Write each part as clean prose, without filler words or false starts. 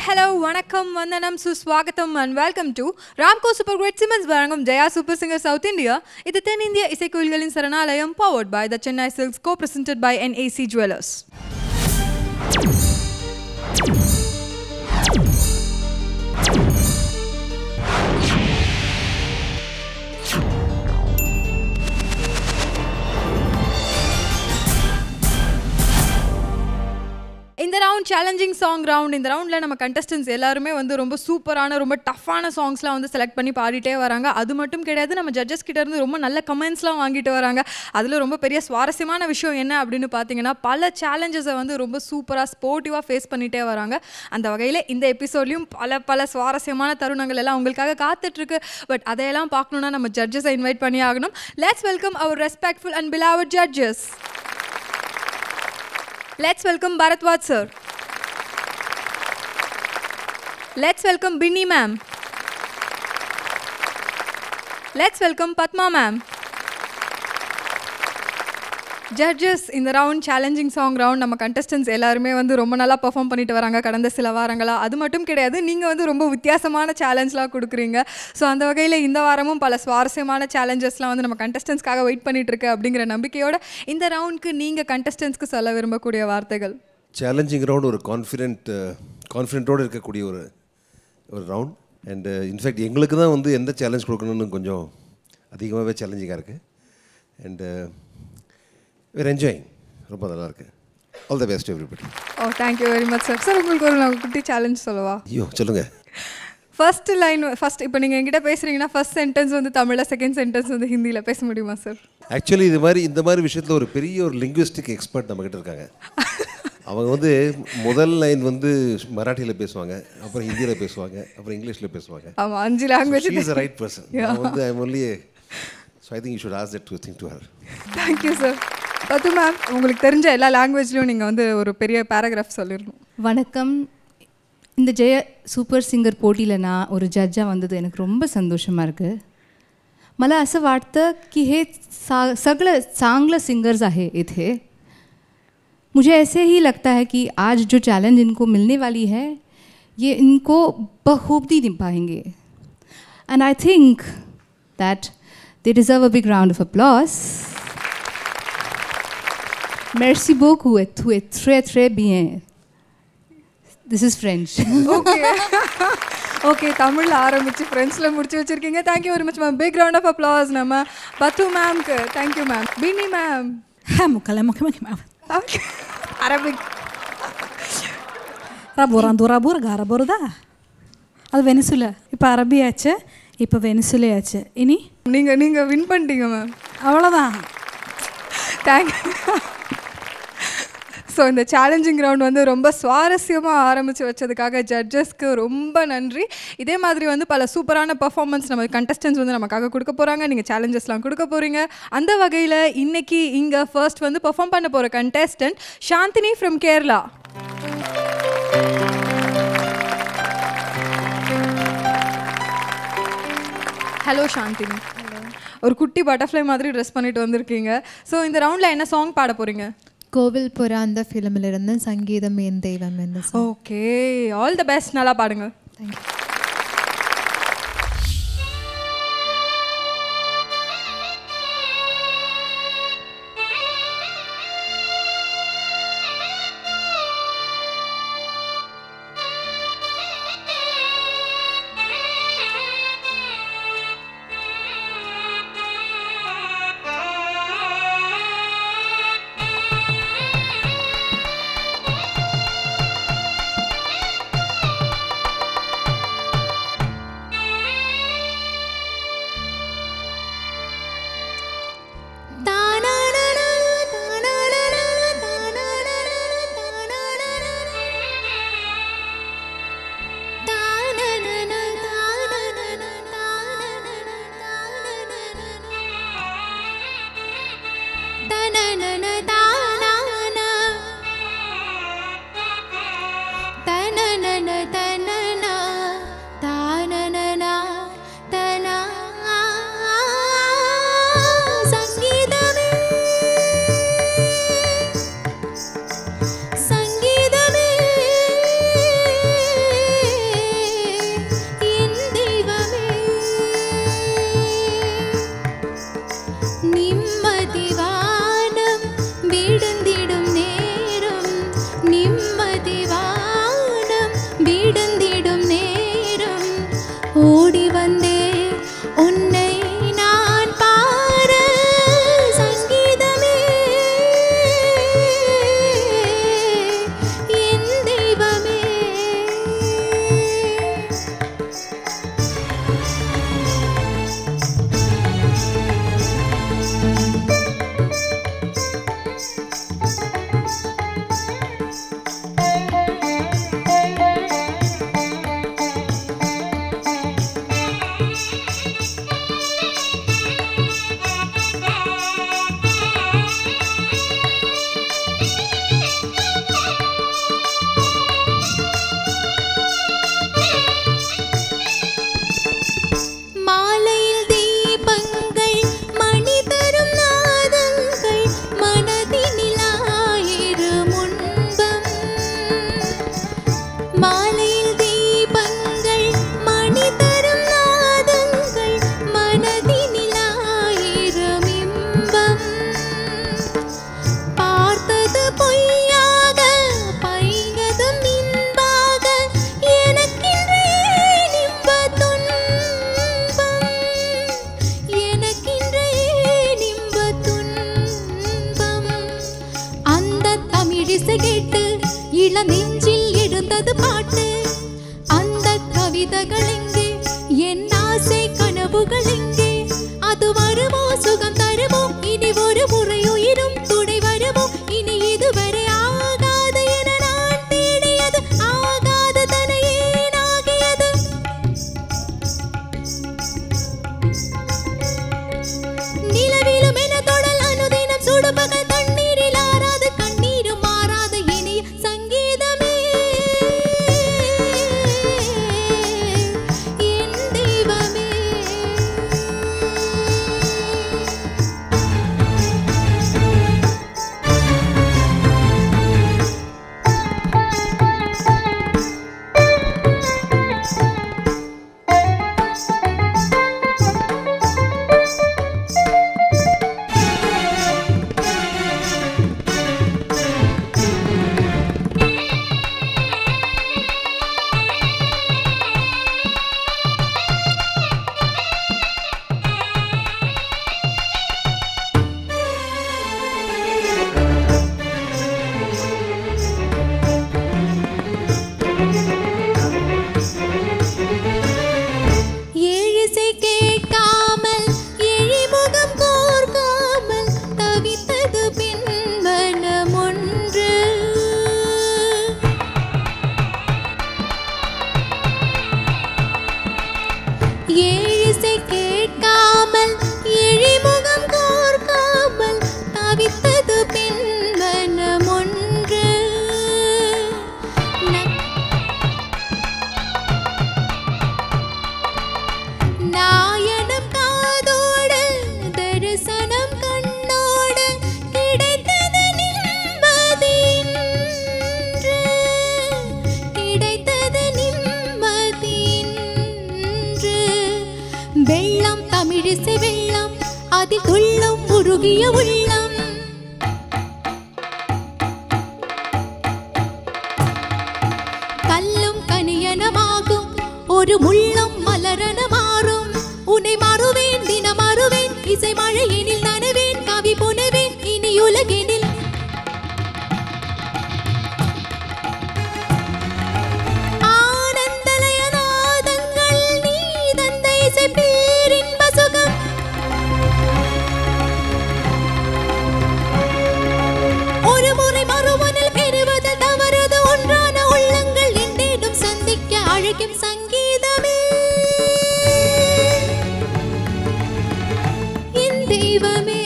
hello, vanakkam, vandanam, suswagatham and welcome to Ramco Super Great Siemens Varangam Jaya Super Singer South India. This is India Isekkovilgalin Saranalayam powered by the Chennai Silks, co-presented by NAC Jewelers. இந்த round challenging song round. இந்த ரவுண்டில் நம்ம contestants எல்லாருமே வந்து ரொம்ப சூப்பரான ரொம்ப டஃப்பான சாங்ஸ்லாம் வந்து செலக்ட் பண்ணி பாடிட்டே வராங்க. அது மட்டும் கிடையாது, நம்ம ஜட்ஜஸ் கிட்ட இருந்து ரொம்ப நல்ல கமெண்ட்ஸ்லாம் வாங்கிட்டு வராங்க. அதில் ரொம்ப பெரிய சுவாரஸ்யமான விஷயம் என்ன அப்படின்னு பார்த்தீங்கன்னா, பல சேலஞ்சஸை வந்து ரொம்ப சூப்பராக ஸ்போர்ட்டிவாக ஃபேஸ் பண்ணிகிட்டே வராங்க. அந்த வகையில் இந்த எபிசோட்லையும் பல சுவாரஸ்யமான தருணங்கள் எல்லாம் உங்களுக்காக காத்துட்ருக்கு. பட் அதையெல்லாம் பார்க்கணுன்னா நம்ம ஜட்ஜஸை இன்வைட் பண்ணி ஆகணும். Let's welcome our respectful and beloved judges. Let's welcome Bharatwaj sir. Let's welcome Binny ma'am. Let's welcome Padma ma'am. Judges இந்த ரவுண்ட் சேலஞ்சிங் சாங் ரவுண்ட் நம்ம கண்டஸ்டன்ஸ் எல்லாருமே வந்து ரொம்ப நல்லா பெர்ஃபார்ம் பண்ணிட்டு வராங்க கடந்த சில வாரங்களாக. அது மட்டும் கிடையாது, நீங்கள் வந்து ரொம்ப வித்தியாசமான சேலஞ்செலாம் கொடுக்குறீங்க. ஸோ அந்த வகையில் இந்த வாரமும் பல சுவாரஸ்யமான சேலஞ்சஸ்லாம் வந்து நம்ம கண்டஸ்டன்ஸ்க்காக வெயிட் பண்ணிகிட்ருக்கு அப்படிங்கிற நம்பிக்கையோட இந்த ரவுண்டுக்கு நீங்கள் கண்டஸ்டன்ஸ்க்கு சொல்ல விரும்பக்கூடிய வார்த்தைகள். சேலஞ்சிங் ரவுண்ட் ஒரு கான்ஃபிடென்ட்டோடு இருக்கக்கூடிய ஒரு ரவுண்ட். அண்டு இன்ஃபேக்ட் எங்களுக்கு தான் வந்து எந்த சேலஞ்ச் கொடுக்கணும்னு கொஞ்சம் அதிகமாகவே சேலஞ்சிங்காக இருக்குது. And we're enjoying. ரொம்ப நல்லா இருக்கு. All the best to everybody. Oh, thank you very much sir. Sir உங்களுக்கு ஒரு குட்டி சேலஞ்ச் சொல்லவா? ஐயோ சொல்லுங்க. ஃபர்ஸ்ட் இப்போ நீங்கள் என்கிட்ட பேசுகிறீங்கன்னா ஃபர்ஸ்ட் சென்டென்ஸ் வந்து தமிழில், செகண்ட் சென்டென்ஸ் வந்து ஹிந்தியில் பேச முடியுமா சார்? ஆக்சுவலி இந்த மாதிரி விஷயத்தில் ஒரு பெரிய ஒரு லிங்குவிஸ்டிக் எக்ஸ்பர்ட் நம்மக்கிட்ட இருக்காங்க. அவங்க வந்து முதல் லைன் வந்து மராட்டியில் பேசுவாங்க, அப்புறம் ஹிந்தியில் பேசுவாங்க, அப்புறம் இங்கிலீஷில் பேசுவாங்க. ஆமாம், 5 language. She is the right person. நான் வந்து I'm only so I think you should ask that to think to her. Thank you sir. பத்து மேம், உங்களுக்கு தெரிஞ்ச எல்லா லாங்குவேஜ்லையும் நீங்கள் வந்து ஒரு பெரிய பேராகிராஃப் சொல்லிடணும். வணக்கம். இந்த ஜெய சூப்பர் सिंगर போட்டியில் நான் ஒரு ஜட்ஜாக வந்தது எனக்கு ரொம்ப संतोषமாக இருக்குது. मला असं वाटतं की हे सगळं चांगलं सिंगर्स आहे इथे. मुझे ऐसे ही लगता है कि आज जो चैलेंज इनको मिलने वाली है ये इनको बखूबी निभाएंगे. And I think that they deserve a big round of applause. Merci beaucoup et tu es très très bien. This is French. Okay, தமிழில் ஆரம்பித்து ஃப்ரெண்ட்ஸில் முடிச்சு வச்சுருக்கீங்க. Thank you very much ma'am. Big round of applause நம்ம பத்து மேம்க்கு. Thank you ma'am. பின்னி ma'am. Arabic. ரபோரா அது வெனிசுலா. இப்போ அரபியாச்சு, இப்போ வெனிசுலையாச்சு. இனி நீங்கள் வின் பண்ணிட்டீங்க மேம். அவ்வளோதான். தேங்க்யூ. ஸோ இந்த சேலஞ்சிங் ரவுண்ட் வந்து ரொம்ப சுவாரஸ்யமாக ஆரம்பித்து வச்சதுக்காக ஜட்ஜஸ்க்கு ரொம்ப நன்றி. இதே மாதிரி வந்து பல சூப்பரான பர்ஃபார்மன்ஸ் நம்ம கண்டஸ்டன்ஸ் வந்து நமக்காக கொடுக்க போகிறாங்க. நீங்கள் சேலஞ்சஸ்லாம் கொடுக்க போகிறீங்க. அந்த வகையில் இன்றைக்கி இங்கே ஃபர்ஸ்ட் வந்து பர்ஃபார்ம் பண்ண போகிற contestant Chandini from Kerala. Hello Chandini. ஒரு குட்டி பட்டர்ஃப்ளை மாதிரி ட்ரெஸ் பண்ணிட்டு வந்திருக்கீங்க. ஸோ இந்த ரவுண்டில் என்ன சாங் பாட போகிறீங்க? கோவில் புறா அந்த ஃபிலிமிலிருந்து சங்கீதம் என் தெய்வம் இந்த song. Okay, all the best. நல்லா பாடுங்க. தேங்க்யூ. எல்லாம் நெஞ்சில் எழுந்தது பாட்டு. அந்த கவிதைகள் எங்கே, என் ஆசை கனவுகள் எங்கே? அது வருமோ, சுகம் தருமோ, இனி ஒரு முறை உயிரும் துணை வருமோ? இனி இதுவரை ஆகாது என நான் தேடியது ஆகாது தன ஏனாகியது. நிலவிலும் என தொடல் அனுதினம் சுடுபகல் தண்ணீரில் ஆறாது கண்ணீரும் மாறாது இனிய சங்கீதமே என் தெய்வமே. ஏழிசை கேட்காமல் எழிமுகம் கோர்க்காமல் தவித்தது பின்மனம் ஒன்று. ஏழிசை கேட்காமல் எழிமுகம் கோர்க்காமல் தவித்தது பின்மனம் ஒன்று. நாயனம் காதோடு தரிசனம் கண்ணோடு கிடைத்தது நிம்மதி இன்று. கிடைத்தது நிம்மதி இன்று. வெள்ளம் தமிழிசை வெள்ளம், அதில் துள்ளும் உருகிய உள்ளம். கல்லும் கனியனமாகும், ஒரு முள்ளம் மலரன மாறும். உன்னை மறுவேன், தினம் மறுவேன், இசை மழையினில் நனவேன், கவி புனைவேன் இனி உலகினில். ஆனந்தலய நாதங்கள் நீ தந்த இசை பேரின்ப சுகம். ஒரு முறை மறுவனில் பெறுவதில் தவறுது, ஒன்றான உள்ளங்கள் என்றேனும் சந்திக்க அழைக்கும் சங்கீதமே என் தெய்வமே.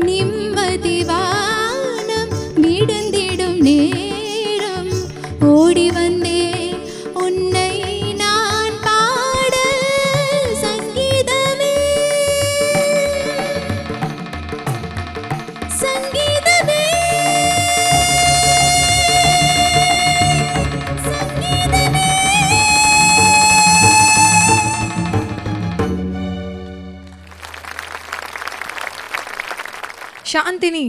நிம்மதி வானம் விடுந்திடும் நேரம் ஓடி வந்தேன் உன்னை நான் பாட. சங்கீதமே சங்கீதமே சங்கீதமே. சாந்தினி,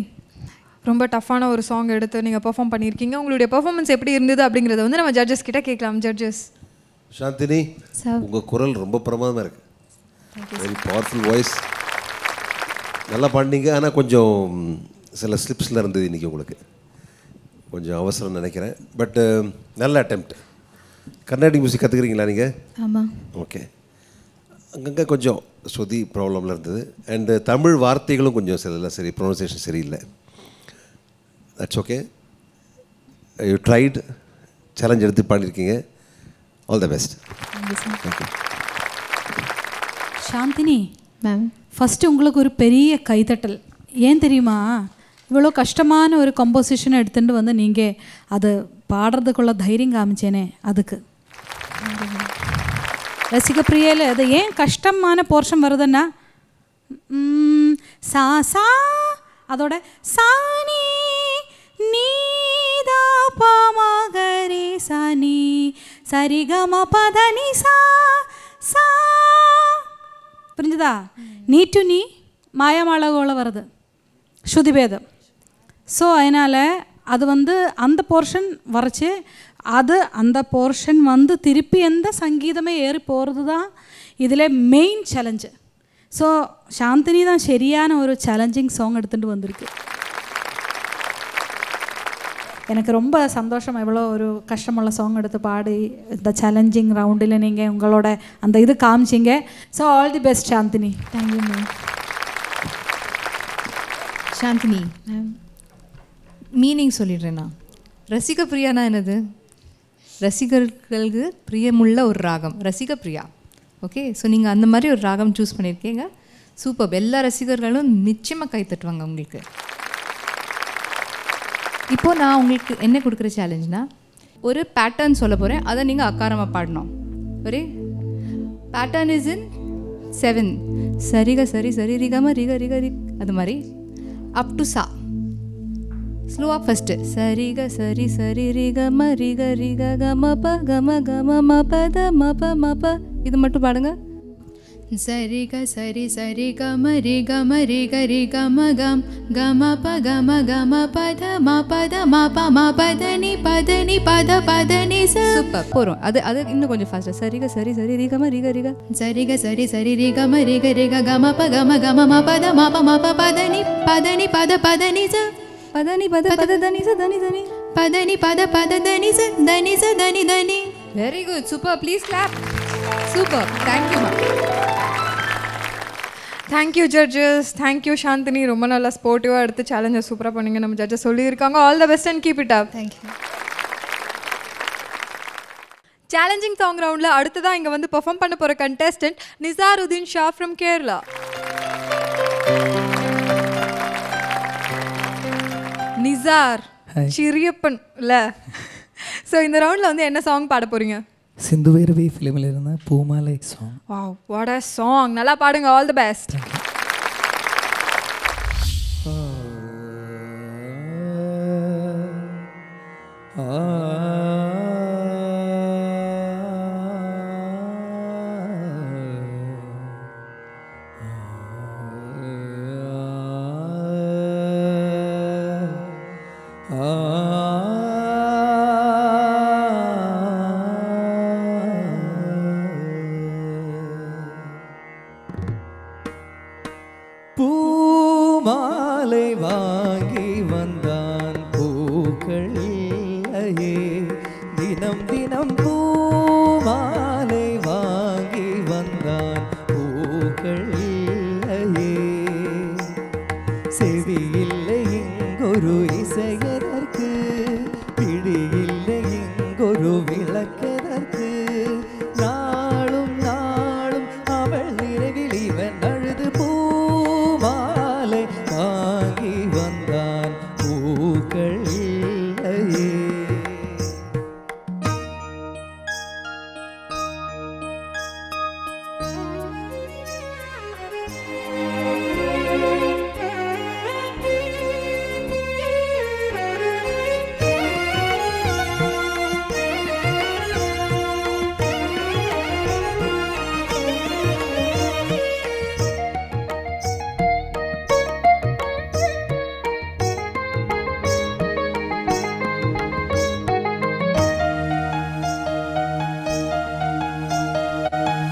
ரொம்ப டஃப்பான ஒரு சாங் எடுத்து நீங்கள் பெர்ஃபார்ம் பண்ணியிருக்கீங்க. உங்களுடைய பெர்ஃபார்மன்ஸ் எப்படி இருந்தது அப்படிங்கிறத வந்து நம்ம ஜட்ஜஸ் கிட்ட கேட்கலாம். ஜட்ஜஸ். சாந்தினி, உங்கள் குரல் ரொம்ப பிரமாதமாக இருக்கு. Very powerful voice. நல்லா பாடினீங்க. ஆனால் கொஞ்சம் சில ஸ்லிப்ஸில் இருந்தது இன்றைக்கி உங்களுக்கு. கொஞ்சம் அவசரம் நினைக்கிறேன். பட் நல்ல அட்டெம்ப்ட். கர்நாடிக் மியூசிக் கற்றுக்குறீங்களா நீங்கள்? ஆமாம். ஓகே. அங்கங்கே கொஞ்சம் ஸ்ருதி ப்ராப்ளமில் இருந்தது. அண்டு தமிழ் வார்த்தைகளும் கொஞ்சம் சரி ப்ரொனன்சியேஷன் சரியில்லை. That's okay. You tried. Challenge எடுத்து பாடியிருக்கீங்க. All the best. Thank you. Chandini ma'am, first உங்களுக்கு ஒரு பெரிய கைதட்டல். ஏன் தெரியுமா? இவ்வளோ கஷ்டமான ஒரு கம்போசிஷனை எடுத்துகிட்டு வந்து நீங்கள் அது பாடுறதுக்குள்ள தைரியம் காமிச்சேனே, அதுக்கு ரசிகப்பிரியையில் அது ஏன் கஷ்டமான போர்ஷன் வருதுன்னா, சா சா அதோட சாணி நீதா பாமகரி சாணி சரிகம பதனி சா சா. புரிஞ்சுதா? நீ டு நீ மாயமாளகோல வருது ஸ்ருதிபேதம். ஸோ அதனால் அது வந்து அந்த போர்ஷன் வரைச்சி அது அந்த போர்ஷன் வந்து திருப்பி எந்த சங்கீதமே ஏறி போகிறது தான் இதில் மெயின் சேலஞ்சு. ஸோ சாந்தினி தான் சரியான ஒரு சேலஞ்சிங் சாங் எடுத்துகிட்டு வந்திருக்கு. எனக்கு ரொம்ப சந்தோஷம். எவ்வளோ ஒரு கஷ்டமுள்ள சாங் எடுத்து பாடி இந்த சேலஞ்சிங் ரவுண்டில் நீங்கள் உங்களோட அந்த இது காமிச்சிங்க. So all the best Chandini. Thank you ma'am. Chandini, meaning சொல்லிடுறேண்ணா. ரசிக பிரியானா என்னது? ரசிகர்களுக்கு பிரியமுள்ள ஒரு ராகம், ரசிக பிரியா. ஓகே, ஸோ நீங்கள் அந்த மாதிரி ஒரு ராகம் சூஸ் பண்ணியிருக்கீங்க. சூப்பர். எல்லா ரசிகர்களும் நிச்சயமாக கை தட்டுவாங்க உங்களுக்கு. இப்போது நான் உங்களுக்கு என்ன கொடுக்குற சேலஞ்சுனா, ஒரு பேட்டர்ன் சொல்ல போகிறேன், அதை நீங்கள் அக்காரமாக பாடணும். ஒரே பேட்டர்ன் இஸ் இன் 7. சரிக சரி சரி ரிகம ரிக ரிக ரி, அது மாதிரி அப் டு சா. ஸ்லோவாக ஃபஸ்ட்டு சரிக சரி சரி ரிகம ரிக ரிக கம ப கம கம ம பத ம ப ம ப. இது மட்டும் பாடுங்க. சரிக சரி சரி கம ரி கம ரி க ரி கம கம் கம ப கம கம பத ம பத ம ப ம பதனி பதனி பத பதனி ச. சூப்பர், போகிறோம். அது அது இன்னும் கொஞ்சம் ஃபாஸ்ட்டாக. சரிக சரி சரி ரிகம ரிக ரிக. சரிக சரி சரி ரி கம ரி க ரி க கம ப கம கம ம பத ம ப ம ப பதனி பதனி பத பதனி ச. பதனி பத பத தனி ச தனி தனி பதனி பத பத தனி ச தனி ச தனி தனி. Very good, super. Please clap. Super, தேங்க்யூமா. Thank you judges, thank you Chandini. ரொம்ப நல்லா ஸ்போர்ட்டிவாக எடுத்து சேலஞ்சை சூப்பராக பண்ணீங்க. நம்ம ஜட்ஜஸ் சொல்லியிருக்காங்க. All the best and keep it up. Thank you. Challenging song ரவுண்டில் அடுத்ததாக இங்கே வந்து பெர்ஃபார்ம் பண்ண போகிற கண்டெஸ்டன்ட் நிசாருதீன் ஷா ஃப்ரம் கேரளா. நிசார் சிரியப்பன் இல்லை. ஸோ இந்த ரவுண்டில் வந்து என்ன சாங் பாட போகிறீங்க? சிந்துவேர்வி ஃபிலிமில் இருந்த பூமாலை song. Wow, what a song. நல்லா பாடுங்க. All the best. பூமாலை வாங்கி வந்தான் பூக்கள் இல்லையே, தினம் தினம் பூமாலை வாங்கி வந்தான் பூக்கள் இல்லையே, செவி இல்லை இங்கொரு இசையதற்கு, பிடி இல்லை இங்கொரு விளக்கதற்கு, நாளும் நாளும் அவள் நினைவில் இவன் அழுது பூமாலை வாங்கி வந்தான் பூக்கள் இல்லையே.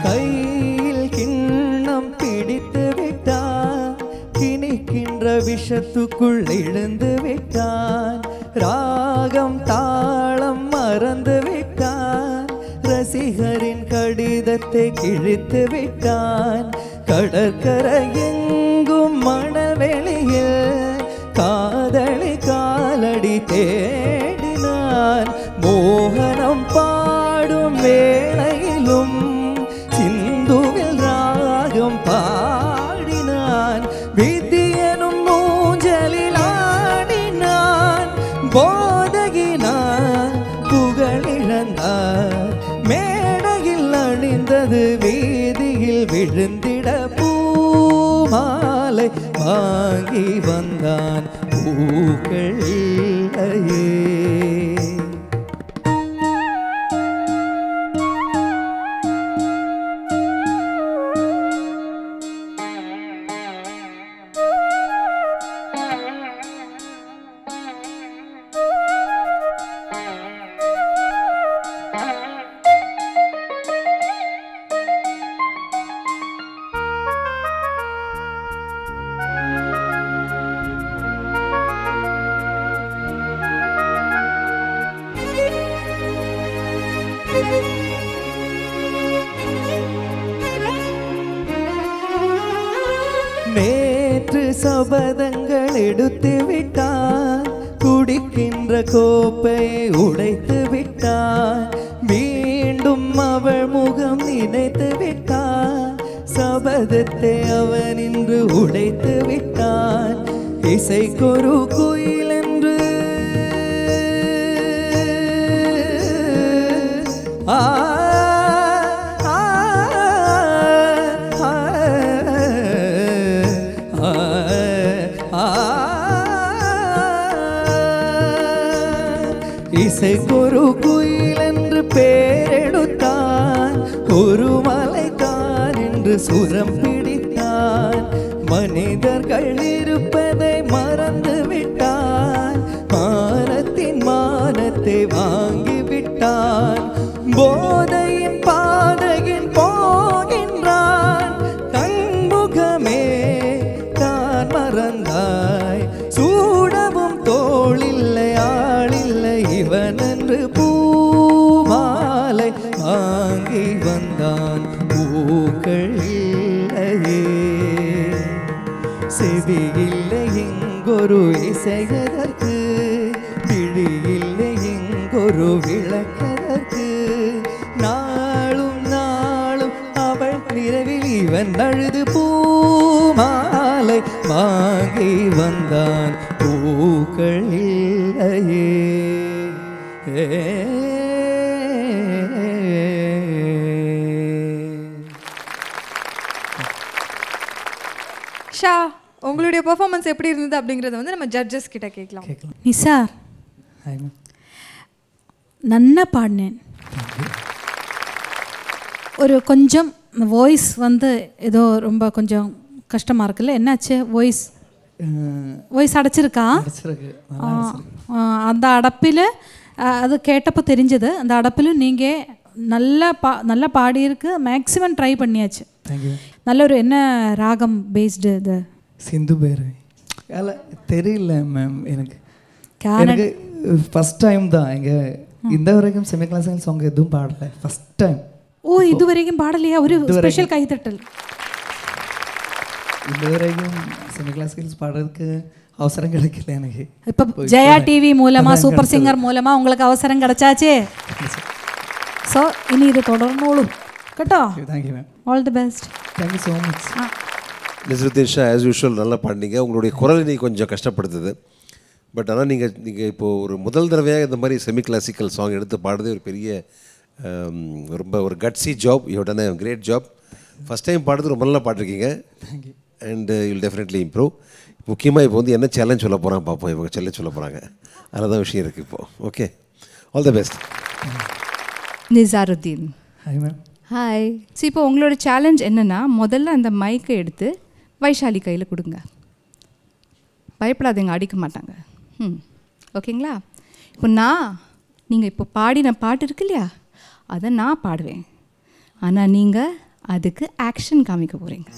கையில் கிண்ணம் பிடித்து விட்டான், கிணிக்கின்ற விஷத்துக்குள் இழுந்து விட்டான், ராகம் தாளம் மறந்து விட்டான், ரசிகரின் கடிதத்தை கிழித்து விட்டான், கடற்கரை எங்கும் மணவெளியில் காதலி காலடி தேடினான், மோகனம் பாடும் வேளையிலும் சிந்துவில் ராகம் பாடினான், விதியனும் மூஞ்சலில் ஆடினான், போதகினான் புகழிழந்தார், மேடையில் அணிந்தது வீதியில் விழுந்திட பூமாலை வாங்கி வந்தான் பூக்கள் இல்லையே. சபதங்கள் எடுத்து விட்டான், குடிக்கின்ற கோப்பையை உடைத்து விட்டான், மீண்டும் அவள் முகம் நினைத்து விட்டான், சபதத்தை அவன் இன்று உடைத்து விட்டான். இசைக்கொரு குயில் என்று இசைக்கொரு குயில் என்று பேரெடுத்தான், ஒரு மலைத்தான் என்று சுரம் பிடித்தான், மனிதர்கள் இருப்பதை மறந்து விட்டான், மானத்தின் மானத்தை வாங்கி விட்டான், போதையின் பாதையில் போகின்றான், தன்முகமே தான் மறந்தாய், சூடவும் தோளில்லை ஆளில்லை இவன் என்று பூமாலை வாங்கி வந்தான், பூக்கள் இல்லையே, செவி இல்லை எங்கொரு இசையதற்கு, விழி இல்லை எங்கொரு விளக்கதற்கு, நாளும் நாளும் அவள் நிறவில் இவன் அழுது பூமாலை வாங்கி வந்தான், பூக்கள் இல்லையே. ஷா, உங்களுடைய பெர்ஃபார்மன்ஸ் எப்படி இருந்தது அப்படிங்கறத வந்து நம்ம ஜட்ஜஸ் கிட்ட கேட்கலாம். நிசார் நன்னா பாடினேன். ஒரு கொஞ்சம் வாய்ஸ் வந்து ஏதோ ரொம்ப கொஞ்சம் கஷ்டமாக இருக்குல்ல, என்னாச்சு? வாய்ஸ் அடைச்சிருக்கா? அந்த அடப்பில் அது கேட்டப்போ தெரிஞ்சது. அந்த அடப்பில் நீங்கள் நல்லா பாடியிருக்கு, மேக்ஸிமம் ட்ரை பண்ணியாச்சு. நல்ல ஒரு என்ன ராகம் பேஸ்டு இது? சிந்து பேர் தெரியல மேம், எனக்கு ஃபஸ்ட் டைம் தான் இங்கே இந்த வரைக்கும் செமி கிளாசிக்கல் சாங் எதுவும் பாடலை, ஃபஸ்ட் டைம். ஓ, இது வரைக்கும் பாடலையா? ஒரு ஸ்பெஷல் கைத்தட்டல். இது வரைக்கும் செமி கிளாசிக்கல்ஸ் பாடுறதுக்கு அவசரம் கிடைக்கல எனக்கு. இப்போ ஜெயா டிவி மூலமாக, சூப்பர் சிங்கர் மூலமாக உங்களுக்கு அவசரம் கிடைச்சாச்சே. ஸோ இனி இது தொடர்ந்தோளும் கேட்டோ. Thank you ma'am, all the best. Thank you so much. Nasruddin Shah as usual நல்லா பாடினீங்க. உங்களுடைய குரல் நீ கொஞ்சம் கஷ்டப்படுத்துது. பட் ஆனால் நீங்கள் இப்போது ஒரு முதல் தடவையாக இந்த மாதிரி செமி கிளாசிக்கல் சாங் எடுத்து பாடுறதே ஒரு பெரிய ரொம்ப ஒரு gutsy job. You done a great job. First time பாடுறது ரொம்ப நல்லா பாடிருக்கீங்க. And you'll definitely improve. முக்கியமாக இப்போ வந்து என்ன சேலஞ்ச் சொல்ல போகிறாங்க பார்ப்போம். இவங்க சேலஞ்ச் சொல்ல போகிறாங்க, அதில் தான் விஷயம் இருக்குது இப்போது. Okay, all the best. Nizaruddin. Hi ma'am. Hi. So இப்போ உங்களோட சேலஞ்ச் என்னென்னா, முதல்ல அந்த மைக்கை எடுத்து வைஷாலி கையில் கொடுங்க. பயப்படாதீங்க, அடிக்க மாட்டாங்க. ஓகேங்களா? இப்போ நீங்கள் இப்போ பாடின பாட்டு இருக்கு இல்லையா, அதை நான் பாடுவேன். ஆனால் நீங்கள் அதுக்கு ஆக்ஷன் காமிக்க போகிறீங்க.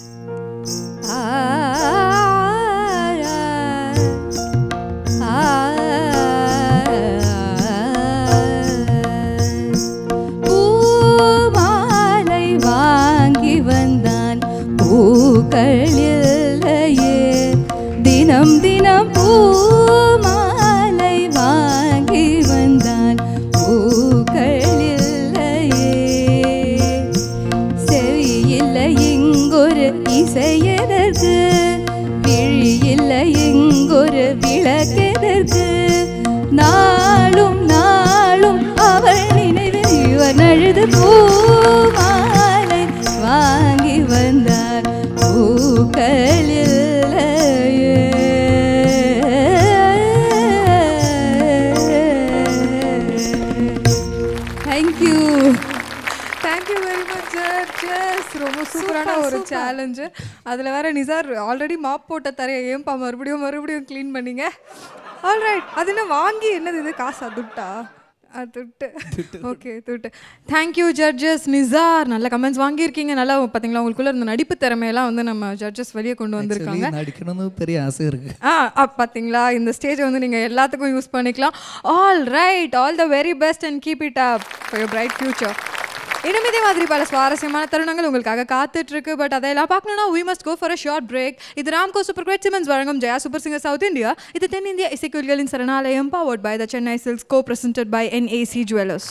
பூமாலை வாங்கி வந்தான், பூக்கள் இல்லையே, தினம் தினம் பூமாலை வாங்கி வந்தான், பூக்கள் இல்லையே, செவி இல்லை இங்கொரு இசையதற்கு, விழி இல்லை இங்கொரு விளக்கதற்கு, நாளும் நாளும் அவள் நினைவில் இவன் அழுது பூமாலை வாங்கி வந்தார், பூக்கள் இல்லையே. Thank you, thank you very much judges. ரொம்ப சூப்பரான ஒரு சேலஞ்சு. அதில் வேற நிசார் ஆல்ரெடி மாப் போட்ட தரையை ஏன்பா மறுபடியும் க்ளீன் பண்ணீங்க? ஆல்ரைட். அது என்ன வாங்கி என்னது இது காசா துட்டா? துட்டு. ஓகே, துட்டு. Thank you judges. நிசார் நல்ல கமெண்ட்ஸ் வாங்கியிருக்கீங்க. நல்லா பார்த்தீங்களா, உங்களுக்குள்ள இருந்த நடிப்பு திறமையெல்லாம் வந்து நம்ம ஜட்ஜஸ் வெளியே கொண்டு வந்திருக்காங்க. நடிக்கணும்னு பெரிய ஆசை இருக்கு. பார்த்தீங்களா, இந்த ஸ்டேஜை வந்து நீங்கள் எல்லாத்துக்கும் யூஸ் பண்ணிக்கலாம். All right, all the very best and keep it up for your bright future. இன்னும் இதே மாதிரி பல சுவாரஸ்யமான தருணங்கள் உங்களுக்காக காத்துட்டு இருக்கு. பட் அதெல்லாம் பார்க்கணும்னா we must go for a short break. இது ராம்கோ சூப்பர் கிரேட் சிமெண்ட்ஸ் வழங்கும் Jaya super singer south India. இது தென்னிந்திய இசைக்குயில்களின் சரணாலயம் powered by the Chennai Silks, co-presented by NAC Jewelers.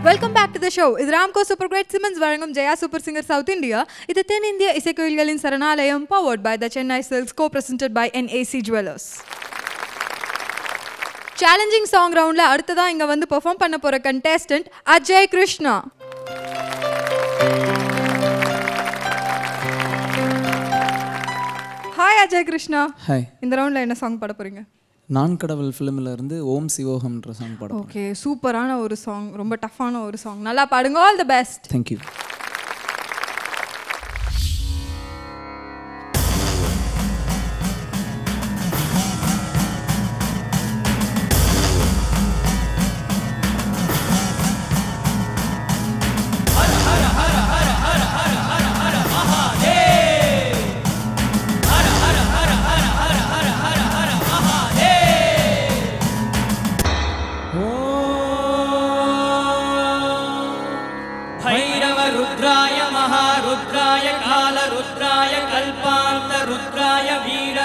Welcome back to the show. இது ராம்கோ சூப்பர் கிரேட் சிமெண்ட்ஸ் வழங்கும் Jaya super singer south India. இது தென்னிந்திய இசைக்குயில்களின் சரணாலயம் powered by the Chennai Silks, co-presented by NAC Jewelers. Challenging song ரவுண்ட்ல அடுத்ததா இங்க வந்து பெர்ஃபார்ம் பண்ண போற contestant Ajay Krishna. Hi Ajay Krishna. Hi. இந்த ரவுண்ட்ல என்ன சாங் பாட போறீங்க? நான் கடவுள் ஃபிலிமில் இருந்து ஓம் சிவோகம்ன்ற சாங் பாடுறோம். ஓகே, சூப்பரான ஒரு சாங், ரொம்ப டஃப்பான ஒரு சாங். நல்லா பாடுங்க. All the best. தேங்க்யூ.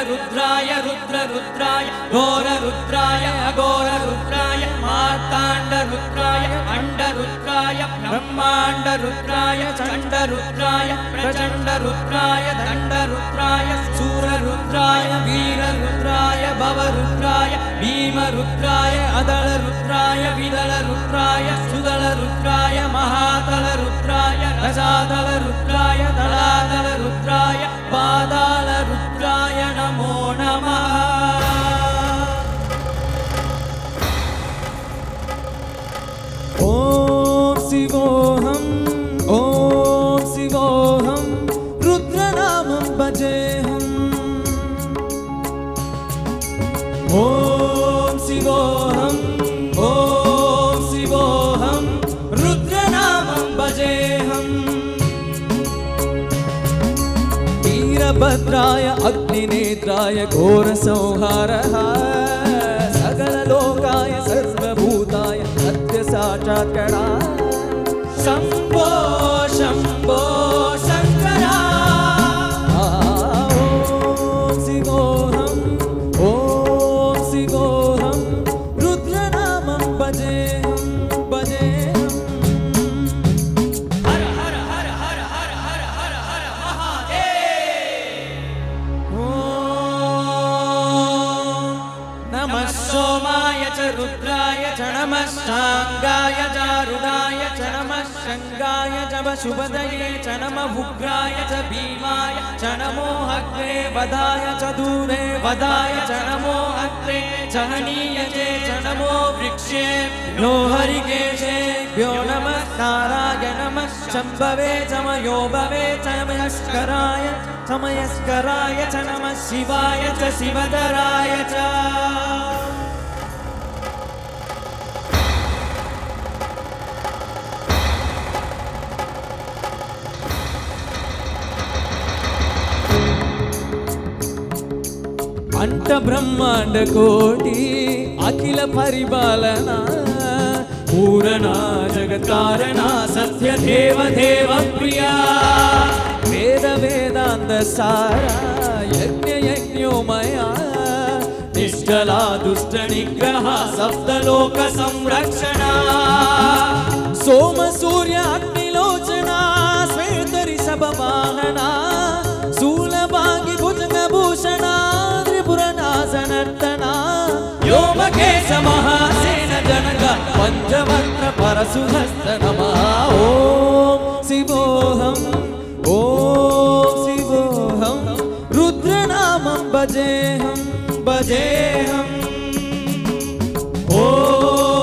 रुद्राय रुद्र रुद्राय घोर रुद्राय अघोर रुद्राय मार्तांड रुद्राय अंड रुद्राय ब्रह्मांड रुद्राय चंड रुद्राय प्रचंड रुद्राय दंड रुद्राय सूर रुद्राय वीर रुद्राय भव रुद्राय भीम रुद्राय अदल रुद्राय विदल रुद्राय सुदल रुद्राय महातल रुद्राय रसातल रुद्राय दलातल रुद्राय पादाल रुद्राय नमो नमः। ओम शिवोहम रुद्रनामं भजेहम्। ओम शिवोहम रुद्रनामं भजेहम्। वीरभद्राय अग्निनेत्राय घोरसंहारः सकललोकाय सर्वभूताय सत्यसाक्षात्कारा शम्भो शम्भो शङ्करा। ॐ शिवोहं रुद्रनामं भजेहं भजेहं। हर हर हर हर हर हर हर हर महादेव। नमः सोमाय च रुद्राय च नमः शांगाय चारुणाय च नमः शंगाय च वसुपतये च नमः उग्राय च भीमाय च नमो अग्रे वधाय च दूरे वधाय च नमो अग्रे सहनीयते च नमो वृक्षेभ्यो हरिकेशेभ्यो नमः नाराय नमः शम्भवे च मयोभवे च मयस्कराय च नमः शिवाय च शिवधराय च। अंत ब्रह्मांड कोटि अखिल परिपालना पूर्णा जगत्कारणा सत्य देव देव प्रिया वेद वेदांत सारा यज्ञ यज्ञोमया निष्कला दुष्ट निग्रह सप्तलोक संरक्षणा सोम सूर्य अग्निलोचना श्वेत ऋषभ वाहना शूलभागी भुजगभूषणा त्रिपुरनाशनर्तना व्योमकेश महासेन जनक पंचवक्त्र परशुहस्त नमः। ओम शिवोहम रुद्रनामं भजेहं भजेहम्। ओम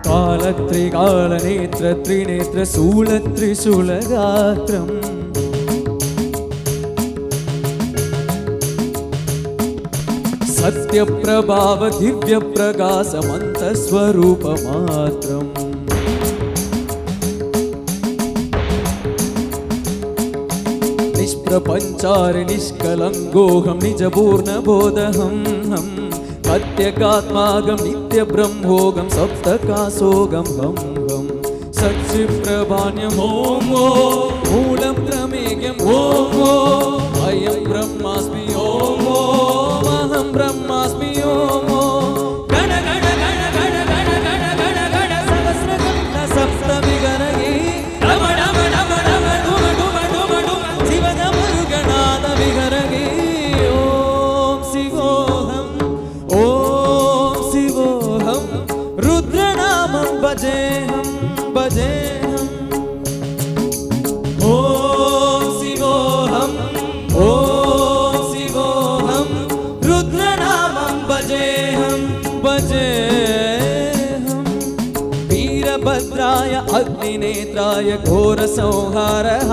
कालत्रिकालनेत्र त्रिनेत्र शूलत्रिशूलगात्रम् सत्यप्रभाव दिव्यप्रकाशमन्तस्वरूपमात्रम् निष्प्रपञ्चारि निष्कलङ्गोऽहं निजपूर्णबोधहं प्रत्यगात्मागं नित्यब्रह्मोगं सप्तकासोगं हं हं सच्चिप्रभान्यम् ॐ ॐ मूलं प्रमेयम् ॐ ॐ अयं ब्रह्मास्मि ॐ ॐ अहं ब्रह्मास्मि ॐ ॐ गण गण गण गण गण गण गण गण सहस्रगण सप्तविगणगे डम डम डम डम डुम डुम डुम डुम शिवगमरुगणाद विगरगे ॐ शिवोऽहम् ॐ शिवोऽहम् रुद्रनामं भजेऽहं भजेऽहं ॐ शिवोऽहम् ॐ शिवोऽहं रुद्रनामं भजेऽहं भजेऽहं वीरभद्राय अग्निनेत्राय घोरसंहारः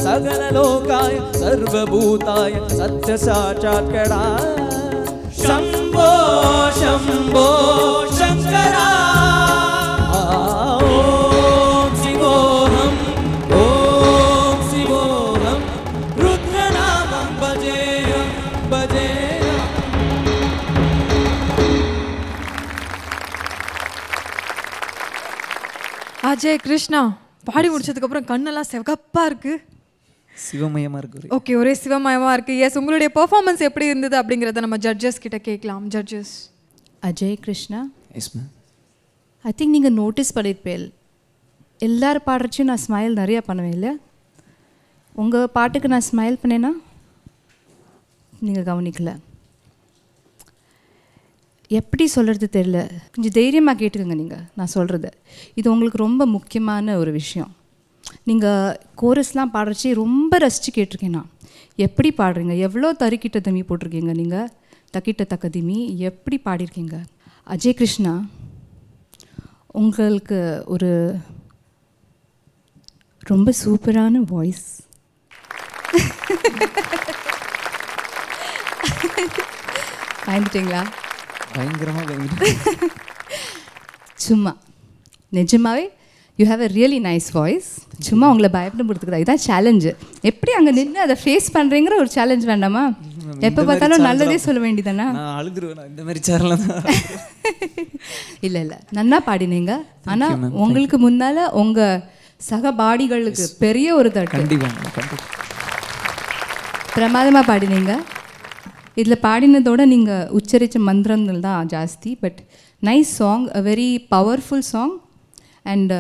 सकललोकाय सर्वभूताय सत्यसाक्षात्करा शम्भो शम्भो शङ्करा ॐ शिवोऽहम् ॐ शिवोऽहं रुद्रनामं भजेऽहं भजेऽहम् அஜய் கிருஷ்ணா பாடி முடிச்சதுக்கப்புறம் கண்ணெல்லாம் சிவகப்பாக இருக்குது. சிவமயமாக இருக்கு. ஓகே, ஒரே சிவமயமாக இருக்குது. எஸ், உங்களுடைய பெர்ஃபார்மன்ஸ் எப்படி இருந்தது அப்படிங்கிறத நம்ம ஜட்ஜஸ் கிட்ட கேட்கலாம். Judges. Ajay Krishna, yes ma'am. I think நீங்கள் நோட்டீஸ் பண்ணியிருப்பேன், எல்லாரும் பாடுறச்சும் நான் ஸ்மைல் நிறையா பண்ணுவேன் இல்லை? உங்கள் பாட்டுக்கு நான் ஸ்மைல் பண்ணேன்னா நீங்கள் கவனிக்கல. எப்படி சொல்கிறது தெரியல. கொஞ்சம் தைரியமாக கேட்டுக்கோங்க நீங்கள் நான் சொல்கிறது. இது உங்களுக்கு ரொம்ப முக்கியமான ஒரு விஷயம். நீங்கள் கோரஸ்லாம் பாடுறச்சி ரொம்ப ரசித்து கேட்டிருக்கேன் நான். எப்படி பாடுறீங்க, எவ்வளோ தறிக்கிட்ட தம்மி போட்டிருக்கீங்க நீங்கள், தக்கிட்ட தக்க திமி எப்படி பாடியிருக்கீங்க. அஜய் கிருஷ்ணா, உங்களுக்கு ஒரு ரொம்ப சூப்பரான வாய்ஸ். பயந்துட்டீங்களா? பயங்கரமாக சும்மா நிஜமாவே you have a really nice voice. சும்மா உங்களை பயப்படுறதுக்கு இதான் சேலஞ்சு. எப்படி அங்கே நின்று அதை ஃபேஸ் பண்ணுறீங்கிற ஒரு சேலஞ்ச் வேண்டாமா? எப்போ பார்த்தாலும் நல்லதே சொல்ல வேண்டியதானே? அழுதுருவேன் இந்த மாதிரி சேரலாம். இல்லை இல்லை, நன்னா பாடினீங்க. ஆனால் உங்களுக்கு முன்னால் உங்கள் சக பாடிகளுக்கு பெரிய ஒரு தட்டு. பிரமாதமாக பாடினீங்க. இதில் பாடினதோட நீங்கள் உச்சரித்த மந்திரங்கள் தான் ஜாஸ்தி. But nice song, a very powerful song. And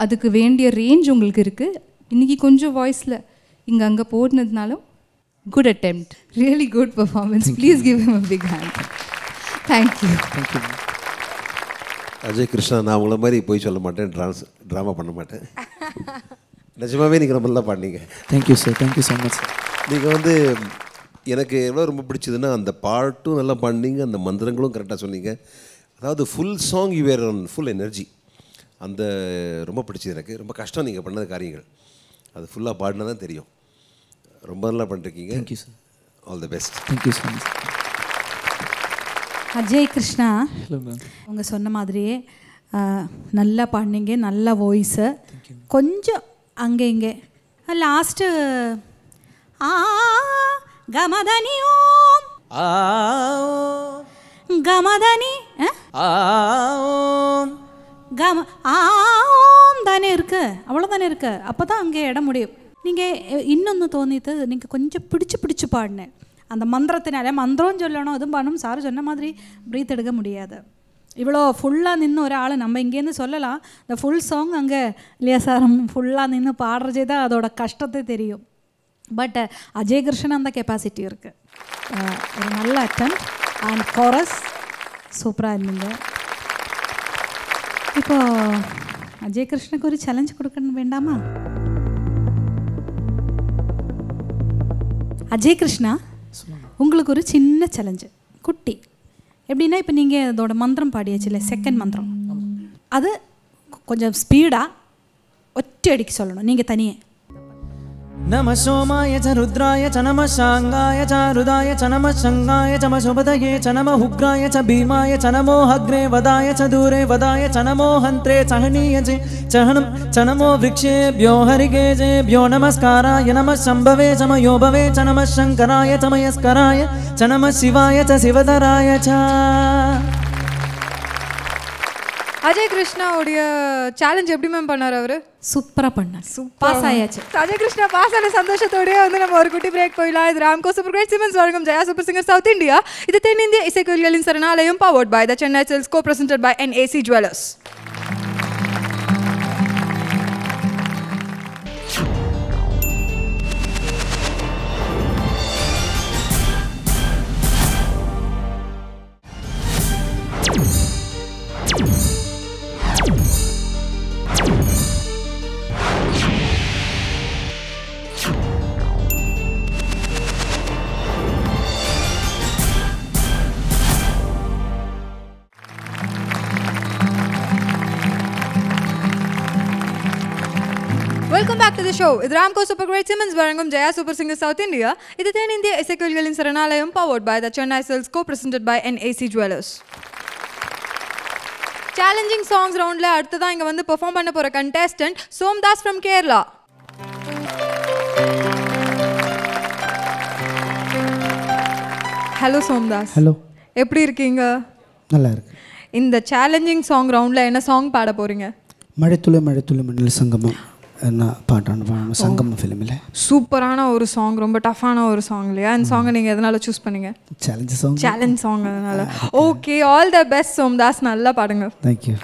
அதுக்கு வேண்டிய ரேஞ்ச் உங்களுக்கு இருக்குது. இன்றைக்கி கொஞ்சம் வாய்ஸில் இங்கே அங்கே போடுனதுனாலும் good attempt, really good performance. Please give him a big hand. Thank you. Thank you. Ajay Krishna, நான் உங்களை மாதிரி போய் சொல்ல மாட்டேன், ட்ராமா பண்ண மாட்டேன். நிஜமாகவே நீங்கள் ரொம்ப நல்லா பாடினீங்க. Thank you sir. Thank you so much. நீங்கள் எனக்கு எவ்வளோ ரொம்ப பிடிச்சதுன்னா அந்த பாட்டும் நல்லா பாடினீங்க, அந்த மந்திரங்களும் கரெக்டாக சொன்னீங்க. அதாவது full song you were on full energy. அந்த ரொம்ப பிடிச்சது எனக்கு. ரொம்ப கஷ்டம் நீங்கள் பண்ணது காரியங்கள், அது ஃபுல்லாக பாடினா தான் தெரியும். ரொம்ப நல்லா பண்ணிருக்கீங்க. Thank you sir. All the best. Thank you so much. Ajay Krishna, hello ma'am. அவங்க சொன்ன மாதிரியே நல்லா பாடினீங்க, நல்ல வாய்ஸு. கொஞ்சம் அங்கே இங்கே லாஸ்ட்டு கமதனி ஓம் கமதனி கம ஓம் தானே இருக்கு, அவ்வளோதானே இருக்கு. அப்போ தான் அங்கே இடம் முடியும். நீங்கள் இன்னொன்று தோணித்து நீங்கள் கொஞ்சம் பிடிச்சு பாடினேன் அந்த மந்திரத்தினாலே. மந்திரம் சொல்லணும், அதுவும் பண்ணணும். சார் சொன்ன மாதிரி ப்ரீத் எடுக்க முடியாது. இவ்வளோ ஃபுல்லாக நின்று ஒராள் நம்ம இங்கேருந்து சொல்லலாம். இந்த ஃபுல் சாங் அங்கே இல்லையா சார், ஃபுல்லாக நின்று பாடுறதே தான் அதோட கஷ்டத்தை தெரியும். பட் அஜய் கிருஷ்ணன் அந்த கெப்பாசிட்டி இருக்குது. ஒரு நல்ல அட்டெம்ப்ட் அண்ட் கோரஸ் சூப்பராக இருந்தீங்க. இப்போ அஜய் கிருஷ்ணனுக்கு ஒரு சேலஞ்ச் கொடுக்கணும் வேண்டாமா? அஜய் கிருஷ்ணா, உங்களுக்கு ஒரு சின்ன சேலஞ்சு, குட்டி. எப்படின்னா இப்போ நீங்கள் அதோட மந்திரம் பாடியாச்சு இல்லை, செகண்ட் மந்திரம் அது கொஞ்சம் ஸ்பீடாக ஒற்றடிக்கு சொல்லணும் நீங்கள் தனியே. நம சோமாய ச ருத்ராய ச நம சாங்காய ச ருதாய ச நம சங்காய ச மசுபதயே ச நம உக்ராய ச பீமாய ச நமோ அக்ரே வதாய ச தூரே வதாய ச நமோ ஹந்த்ரே சஹனீயஜே சஹனம் ச நமோ விக்ஷேப்யோ ஹரிகேஜேப்யோ நமஸ்காராய நம சம்பவே ச மயோபவே ச நம சங்கராய ச மயஸ்கராய ச நம சிவாய ச சிவதராய ச. அஜய் கிருஷ்ணாவுடைய சேலஞ்ச் எப்படி மேம் பண்ணார் அவர்? சூப்பராக பண்ணார், பாஸ் ஆயாச்சு. அஜய் கிருஷ்ணா பாஸ் ஆன சந்தோஷத்தோடய வந்து நம்ம ஒரு குட்டி பிரேக் போயிடலாம். இது ராம்கோ சூப்பர் கிரேட் சிமெண்ட்ஸ் வழங்கும் Jaya super singer south India. இது தென்னிந்திய இசைக்கோயில்களின் சரணாலயம், powered by the Chennai silks, co presented by NAC Jewellers. Welcome back to the show. இது ராம்கோ சூப்பர் கிரேட் சிமெண்ட்ஸ் வழங்கும் Jaya super singer south India. இது தென்னிந்திய இசைக்கோயில்களின் சரணாலயம், powered by the Chennai silks, co presented by NAC Jewellers. Challenging songs ரவுண்டில் அடுத்ததான் இங்கே வந்து பெர்ஃபார்ம் பண்ண போகிற contestant Somdas from Kerala. Hello Somdas. Hello, எப்படி இருக்கீங்க? நல்லா இருக்கு. இந்த சேலஞ்சிங் சாங் ரவுண்டில் என்ன சாங் பாட போகிறீங்க? மழைத்துளி மழைத்துளி மண்ணில் சங்கமம் என்ன பாட்டான சங்கமம் ஃபிலிமில் சூப்பரான ஒரு சாங், ரொம்ப டஃப்பான ஒரு சாங் இல்லையா? இந்த சாங்கை நீங்கள் எதனால சூஸ் பண்ணீங்க? சேலஞ்ச் சாங் அதனால. ஓகே, ஆல் த பெஸ்ட் சோம்தாஸ், நல்லா பாடுங்க. தேங்க்யூ.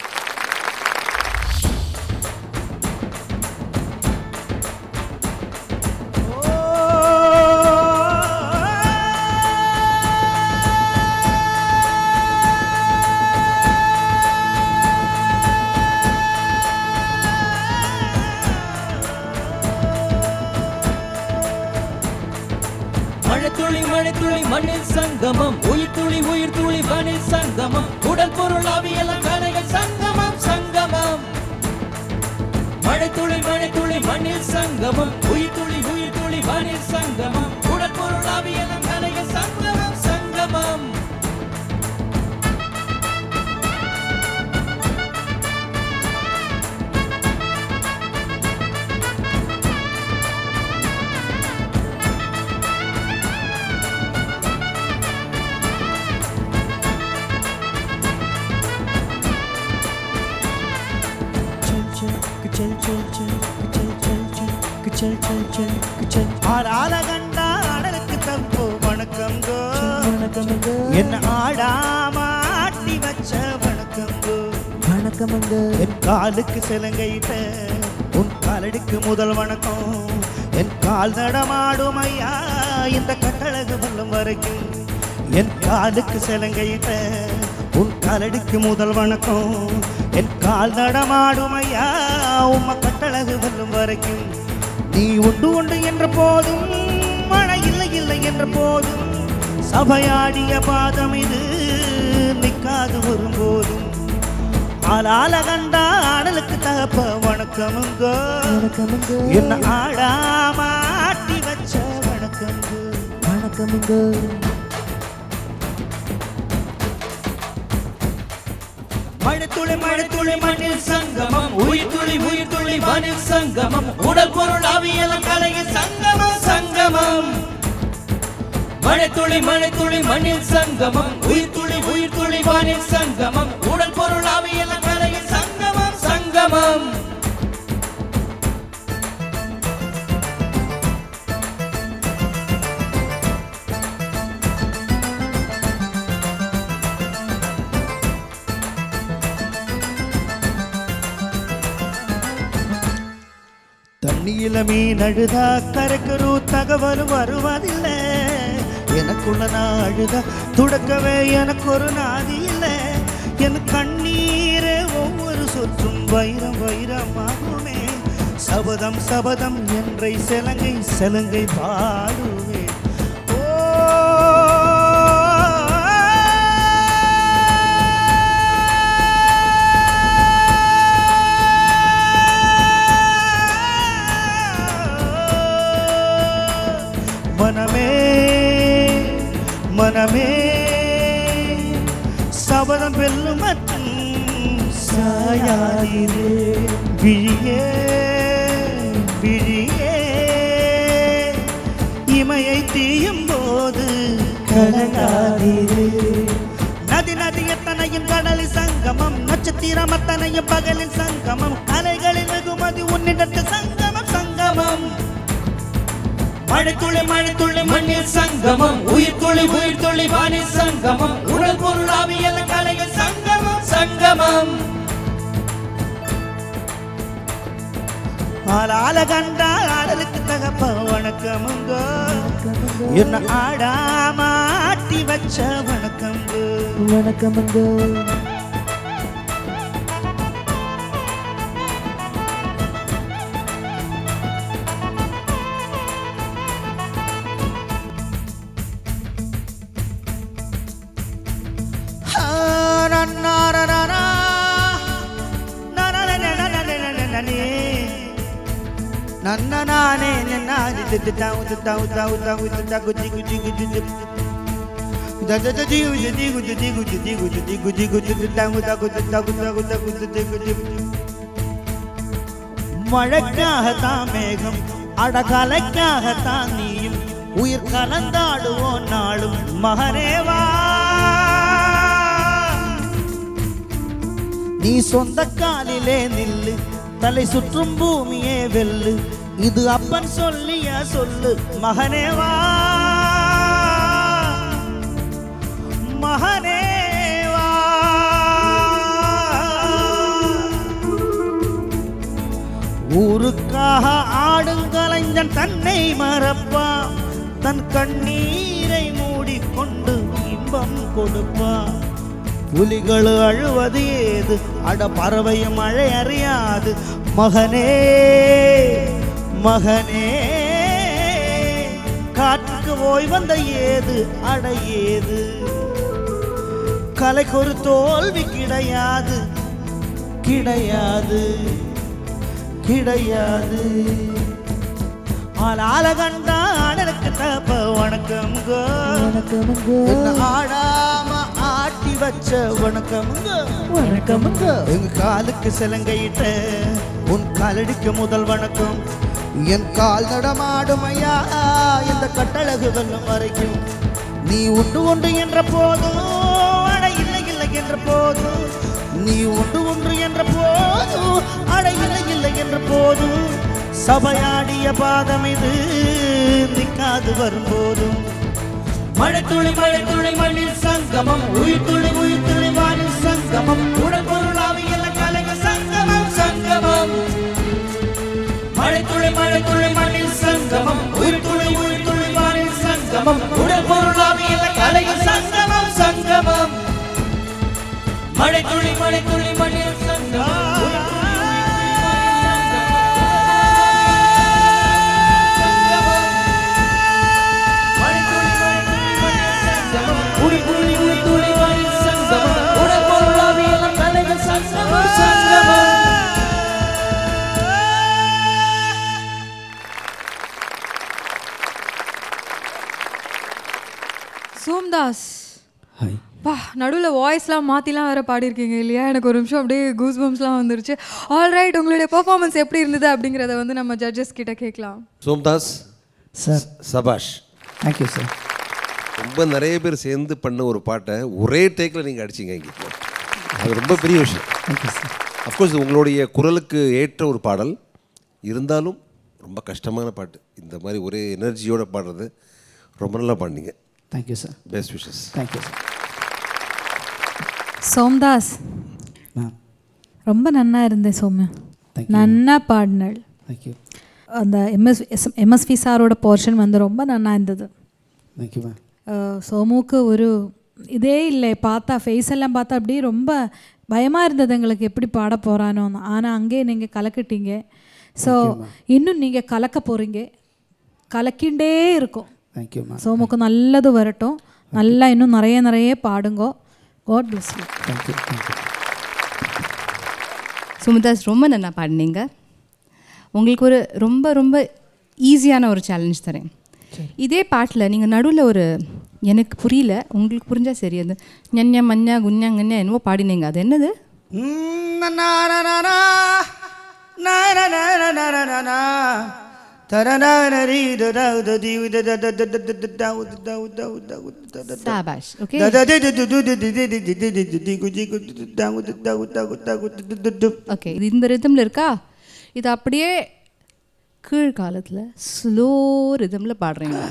மண்ணில் சங்கமம், உயிர் துளி வானில் சங்கமம், உடல் பொருள் ஆவியெல்லாம் கலைகள் சங்கமம் சங்கமம். மழை துளி மண்ணில் சங்கமம், உயிர் துளி வானில் சங்கமம், உடல் பொருள் ஆவியெல்லாம் கலைகள் சங்கமம் சங்கமம். ஆளாகண்டா அடலுக்கு தப்போ வணக்கங்கோ, என்ன ஆடாம ஆட்டி வச்ச வணக்கங்கோ, வணக்கமங்க. என் காலுக்கு சிலங்கையிட்ட உன் காலடிக்கு முதல் வணக்கம். என் கால் நடமாடும் ஐயா இந்த கட்டழகு வெல்லும் வரைக்கும். என் காலுக்கு சிலங்கையிட்ட உன் காலடிக்கு முதல் வணக்கம். என் கால் நடமாடும் ஐயா உம்ம கட்டழகு வெல்லும் வரைக்கும். நீ உண்டு என்ற போதும், மழை இல்லை என்ற போதும், சபையாடிய பாதம் இது நிற்காது வரும்போதும். ஆளால கண்டா ஆடலுக்கு தகப்ப வணக்கமுங்க, என்ன ஆடாம ஆட்டி வச்ச வணக்கமுங்க, வணக்கமுங்க. மழை துளி மண்ணில் சங்கமம், உயிர் துளி வானில் சங்கமம், உடல் பொருள் ஆவியெல்லாம் கலைகள் சங்கமம் சங்கமம். மழை துளி மண்ணில் சங்கமம், உயிர் துளி வானில் சங்கமம், உடல் பொருள் ஆவியெல்லாம் கலைகள் சங்கமம் சங்கமம். தண்ணியில மீன் அழுதா கரைக்கரு தகவல் வருவதில்லை. எனக்குள்ள நான் அழுதா துடக்கவே எனக்கு ஒரு நாதி இல்லை. என் கண்ணீரே ஒவ்வொரு சொற்றும் வைரம் வைரமாகுமே. சபதம் என்றை செலங்கை பாடுவே. மனமே சபதம் வெல்லும் மட்டும் சாயாதிரு விழியே விழியே இமையை தீயும் போது கலங்காதிரு நதி நதி எத்தனையும் கடலில் சங்கமம் நட்சத்திரம் அத்தனையும் பகலில் சங்கமம் அலைகளில் வெகுமதி உன்னிடத்து சங்கமம் சங்கமம் மழை துளி மண்ணில் சங்கமம் உயிர் துளி வானில் சங்கமம் உடல் பொருள் ஆவியல் கலையில் சங்கமம் சங்கமம் ஆளால கண்டா ஆடலுக்கு தகப்ப வணக்கமுங்க என்ன ஆடாம ஆட்டி வச்ச வணக்கமுங்க வணக்கமுங்க நன்னனானே நன்னாதி தத்தாவு தத்தாவு தத்தாவு தத்தாவு தத்தாகு ஜிகு ஜிகு ஜிகு ததத ஜிகு ஜிகு ஜிகு ஜிகு ஜிகு ஜிகு ஜிகு தத்தாவு தத்தாகு தத்தாகு தத்தாகு தத்தாகு ஜிகு ஜிகு மழைக்காகத்தான் மேகம் அடகலைக்காகத்தான் நீயும் உயிர் கலந்தாடுவோம் நாளும் மகனேவா நீ சொந்த காலிலே நில்லு தலை சுற்றும் பூமியே வெல்லு இது அப்பன் சொல்லிய சொல்லு மகனேவா மகனேவா ஊருக்காக ஆடுங்கலைஞன் தன்னை மறப்பான் தன் கண்ணீரை மூடிக்கொண்டு இன்பம் கொடுப்பான் புலிகள் அழுவது ஏது அட பறவையும் மழை அறியாது மகனே மகனே காற்றுக்கு போய் வந்த ஏது அட ஏது கலைக்கு ஒரு தோல்வி கிடையாது கிடையாது கிடையாது ஆளால கண்டா ஆடலுக்கு தப்ப வணக்கமுங்க என்ன ஆடாம ஆட்டி வச்ச வணக்கமுங்க வணக்கமுங்க எங்க காலுக்கு சிலங்கையிட்ட உன் காலடிக்கு முதல் வணக்கம் என் கால் நடமாடும் ஐயா இந்த கட்டழகு வெல்லும் வரைக்கும் நீ உண்டு என்ற போதும் அட இல்லை இல்லை என்ற போதும் நீ உண்டு என்ற போதும் அட இல்லை இல்லை என்ற போதும் சபையாடிய பாதம் இது நிற்காது வரும்போதும் மழை துளி மண்ணில் சங்கமம் உயிர் துளி வானில் சங்கமம் உடல் பொருள் ஆவியல் கலைகள் சங்கமம் சங்கமம் மழை துளி மண்ணில் சங்கமம் உயிர் துளி வானில் சங்கமம் உடல் பொருள் ஆவியல் கலைகள் சங்கமம் சங்கமம் மழை துளி மண்ணில் சங்கமம் சோம்தாஸ் பா நடுவில் வாய்ஸ்லாம் மாற்றிலாம் வேறு பாடியிருக்கீங்க இல்லையா எனக்கு ஒரு நிமிஷம் அப்படியே கூஸ் பம்ஸ்லாம் வந்துருச்சு. ஆல்ரைட், உங்களுடைய பெர்ஃபார்மன்ஸ் எப்படி இருந்தது அப்படிங்கிறத வந்து நம்ம ஜட்ஜஸ் கிட்ட கேட்கலாம். சோம்தாஸ் சார், சபாஷ். Thank you sir. ரொம்ப நிறைய பேர் சேர்ந்து பண்ண ஒரு பாட்டை ஒரே டேக்கில் நீங்கள் அடிச்சிங்க இங்கே, அது ரொம்ப பெரிய விஷயம். Thank you sir. அஃப்கோர்ஸ் உங்களுடைய குரலுக்கு ஏற்ற ஒரு பாடல் இருந்தாலும் ரொம்ப கஷ்டமான பாட்டு. இந்த மாதிரி ஒரே எனர்ஜியோடு பாடுறது ரொம்ப நல்லா பாடினீங்க. Thank you sir. Best wishes. Thank you sir. Somdas ரொம்ப நன்னா இருந்தேன் சோமு, நன்னா பாடினாள். தேங்க்யூ. அந்த எம்எஸ்வி சாரோட போர்ஷன் வந்து ரொம்ப நன்னா இருந்தது. Thank you ma'am. சோமுக்கு ஒரு இதே இல்லை, பார்த்தா ஃபேஸ் எல்லாம் பார்த்தா அப்படியே ரொம்ப பயமாக இருந்தது எங்களுக்கு எப்படி பாட போகிறானோன்னு. ஆனால் அங்கேயே நீங்கள் கலக்கிட்டீங்க. ஸோ இன்னும் நீங்கள் கலக்க போகிறீங்க, கலக்கிண்டே இருக்கும். Thank you ma'am. சோமுக்கு நல்லது வரட்டும், நல்லா இன்னும் நிறைய பாடுங்கோ. God bless you. Thank you. Thank you. சுமிதாஸ் ரொம்ப நல்லா பாடினீங்க. உங்களுக்கு ஒரு ரொம்ப ரொம்ப ஈஸியான ஒரு சேலஞ்ச் தரேன். இதே பாட்டில் நீங்கள் நடுவில் ஒரு எனக்கு புரியல, உங்களுக்கு புரிஞ்சா சரி. அது ஞன்யா மஞ்சா குஞ்ஞாங்கன்யா என்னவோ பாடினீங்க, அது என்னது? சாபாஷ். ஓகே, ஓகே, இது இந்த ரிதம்ல இருக்கா? இது அப்படியே கீழ் காலத்தில் ஸ்லோ ரிதம்ல பாடுறீங்க.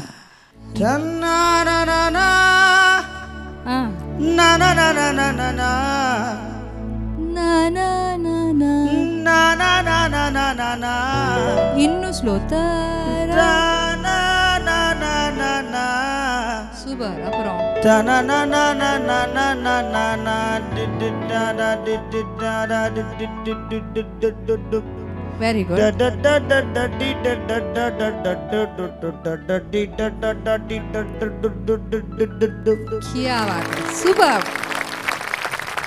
இன்னும் ஸ்லோ. சூப்பர். அப்புறம் very good. Super.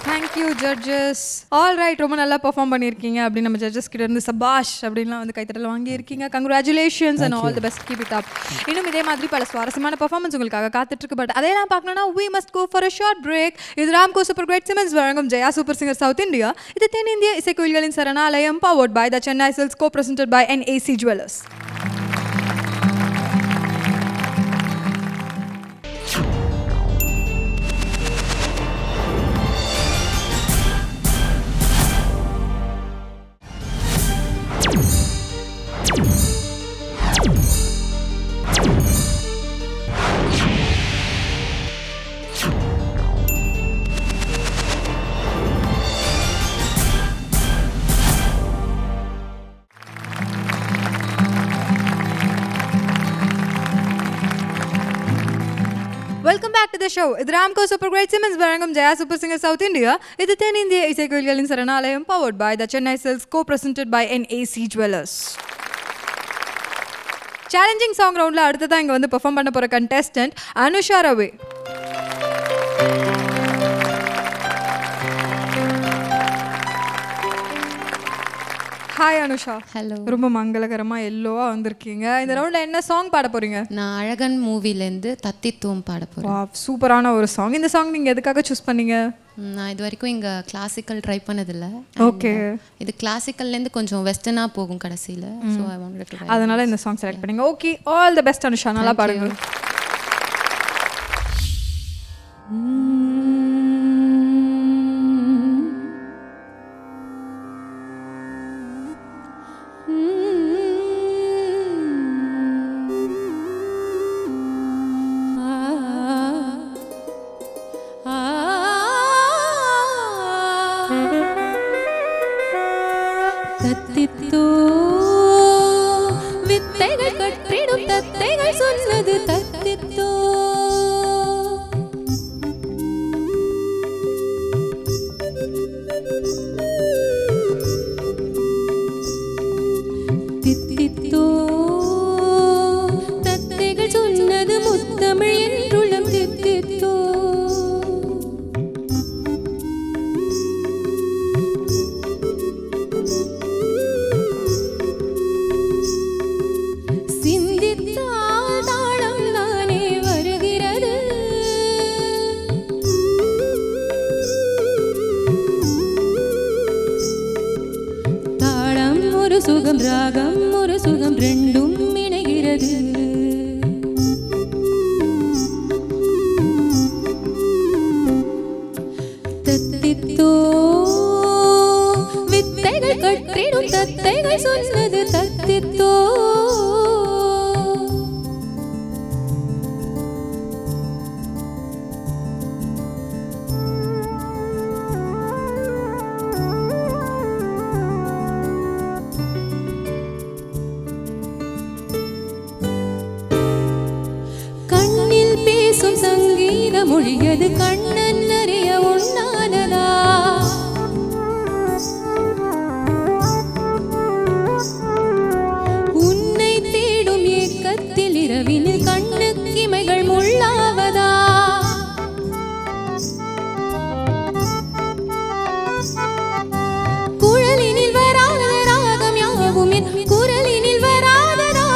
Thank you judges. All right, ரொம்ப நல்லா பெர்ஃபார்ம் பண்ணியிருக்கீங்க அப்படின்னு நம்ம ஜட்ஜஸ் கிட்ட இருந்து சபாஷ் அப்படின்லாம் வந்து கைத்தட்டல் வாங்கியிருக்கீங்க. Congratulations and all the best, keep it அப். இன்னும் இதே மாதிரி பல சுவாரஸ்யமான பெர்ஃபார்மன்ஸ் உங்களுக்காக காத்துட்ருக்கு. பட் அதெல்லாம் பார்க்கணும்னா we must go for a short break. இது ராம்கோ சூப்பர் கிரேட் சிமெண்ட்ஸ் வழங்கும் Jaya super singer south India. இது தென்னிந்திய இசைக்கோயில்களின் சரணாலயம், powered by the Chennai Silks, co-presented by NAC Jewellers. Welcome back to the show. இது ராம்கோ சூப்பர் கிரேட் சிமெண்ட்ஸ் வழங்கும் Jaya super singer south India. இது தென்னிந்திய இசைக்கோயில்களின் சரணாலயம், powered by the Chennai Silks, co-presented by NAC Jewellers. Challenging song ரவுண்டில் அடுத்ததான் இங்கே வந்து பெர்ஃபார்ம் பண்ண போகிற contestant Anusha Ravi. Hi Anusha. Hello. ரொம்ப மங்களகரமாக எல்லோவா வந்திருக்கீங்க. இந்த ரவுண்டில் என்ன சாங் பாட போகிறீங்க? நான் அழகன் மூவிலேருந்து தத்தித்துவம் பாட போகிறேன். சூப்பரான ஒரு சாங். இந்த சாங் நீங்கள் எதுக்காக சூஸ் பண்ணீங்க? நான் இது வரைக்கும் இங்கே கிளாசிக்கல் ட்ரை பண்ணதில்லை. ஓகே. இது கிளாசிக்கல்லேருந்து கொஞ்சம் வெஸ்டர்னாக போகும் கடைசியில். So I wanted to. அதனால இந்த சாங் செலக்ட் பண்ணீங்க. Okay, all the best Anusha, நல்லா பாடுங்க. தத்தித்தோ வித்தைகள் கற்றிடும் தத்தைகள் சொன்னது தத்தித்தோ. தித்தித்தோ தத்தைகள் சொன்னது முத்தமிழ் என்றுள்ளம் தித்தித்தோ. சிந்தித்தால் தாளம் தானே வருகிறது. தாளம் ஒரு சுகம், ராகம் ஒரு சுகம், ரெண்டும் இணைகிறது. தத்தித்தோ வித்தைகள் கற்றிடும் தத்தைகள் சொன்னது தத்தித்தோ. கண்ணில் பேசும் சங்கீத மொழியது கண்ணன் அறிய உண்ணானதா. உன்னை தேடும் ஏக்கத்தில் இரவினில் கண்ணுக்கு இமைகள் முள்ளாவதா. குழலினில் வராத ராகம் யாவும் என் குரலினில் வராததா.